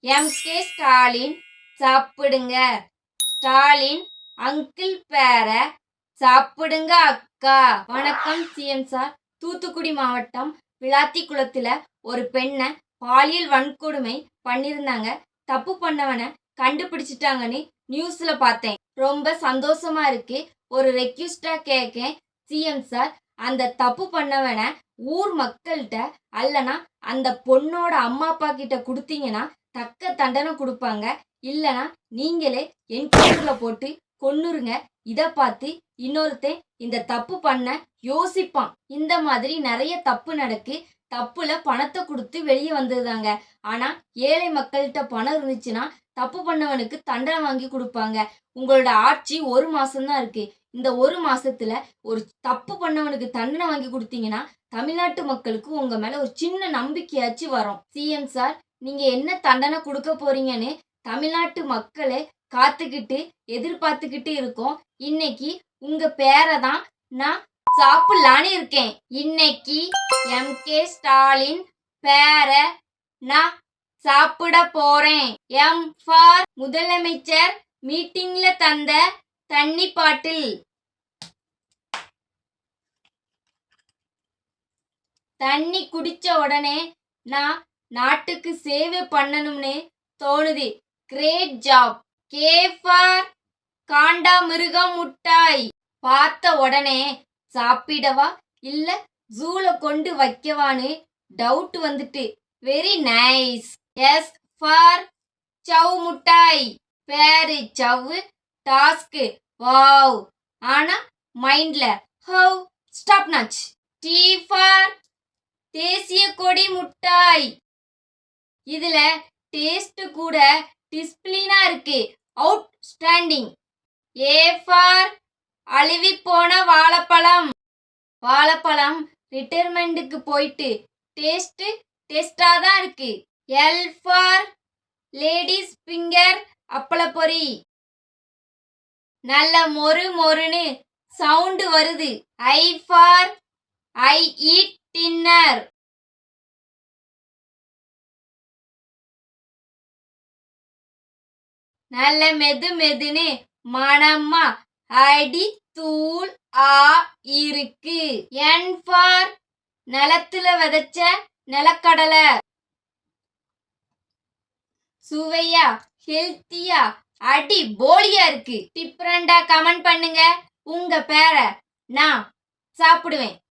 MK. Stalin சாப்பிடுங்க. Stalin uncle பேர சாப்பிடுங்க அக்கா. வணக்கம் சிஎம் சார். தூத்துக்குடி மாவட்டம் விளாத்திக்குளத்துல ஒரு பெண்ணை பாலியல் வன்கொடுமை பண்ணியிருந்தாங்க. தப்பு பண்ணவனை கண்டுபிடிச்சிட்டாங்கன்னு நியூஸ்ல பார்த்தேன். ரொம்ப சந்தோஷமா இருக்கு. ஒரு ரெக்யூஸ்டா கேட்கேன் சிஎம் சார், அந்த தப்பு பண்ணவனை ஊர் மக்கள்கிட்ட அல்லனா அந்த பொண்ணோட அம்மா அப்பா கிட்ட கொடுத்தீங்கன்னா தக்க தண்டனை கொடுப்பாங்க. இல்லைனா நீங்களே என்கவுண்டர்ல போட்டு கொன்னுருங்க. இதை பார்த்து இன்னொருத்தன் இந்த தப்பு பண்ண யோசிப்பான். இந்த மாதிரி நிறைய தப்பு நடக்கு. தப்புல பணத்தை கொடுத்து வெளியே வந்துருந்தாங்க. ஆனா ஏழை மக்கள்கிட்ட பணம் இருந்துச்சுன்னா தப்பு பண்ணவனுக்கு தண்டனை வாங்கி கொடுப்பாங்க. உங்களோட ஆட்சி 1 மாசம்தான் இருக்கு. இந்த 1 மாசத்துல ஒரு தப்பு பண்ணவனுக்கு தண்டனை வாங்கி கொடுத்தீங்கன்னா தமிழ்நாட்டு மக்களுக்கு உங்க மேல ஒரு சின்ன நம்பிக்கையாச்சும் வரும். சிஎம் சார், நீங்க என்ன தண்டனை கொடுக்க போறீங்கன்னு தமிழ்நாட்டு மக்களே காத்துக்கிட்டு எதிர்பார்த்துக்கிட்டு இருக்கோம். இன்னைக்கு உங்க பேரை தான் நான் சாப்பிடலான்னு இருக்கேன். இன்னைக்கு எம்.கே. ஸ்டாலின் பேரை நான் சாப்பிட போறேன். எம் ஃபார் முதலமைச்சர் மீட்டிங்ல தந்த தண்ணி பாட்டில். தண்ணி குடிச்ச உடனே நான் நாட்டுக்கு சேவை பண்ணணும்னு தோணுது. Great job. கே ஃபார் காண்டாமிருகம் முட்டாய். பார்த்த உடனே சாப்பிடவா இல்ல ஜூல கொண்டு வைக்கவான்னு டவுட் வந்துட்டு. Very nice. எஸ் ஃபார் சவ் முட்டாய். பேரு சவ்வு, டாஸ்க் வாவ், ஆனா மைண்ட்ல ஹவ் ஸ்டாப் நச். டி ஃபார் தேசிய கொடி முட்டாய். இதுல டேஸ்ட் கூட டிஸ்பிளினா இருக்கு. Outstanding. ஏ ஃபார் அழுவி போன வாழைப்பழம். வாழைப்பழம் ரிட்டையர்மெண்ட்டுக்கு போயிட்டு டேஸ்டா தான் இருக்கு. எல் ஃபார் லேடிஸ் ஃபிங்கர் அப்பளப்பொரி. நல்ல மொறு மொறுன்னு சவுண்டு வருது. I for I eat dinner. நல்ல மெது மெதுன்னு மணமா அடி தூள் ஆ இருக்கு. என் ஃபார் நிலத்துல விதைச்ச நிலக்கடலை. சுவையா ஹெல்த்தியா அடி போலியா இருக்கு. டிஃபரண்டா கமெண்ட் பண்ணுங்க. உங்க பேரை நான் சாப்பிடுவேன்.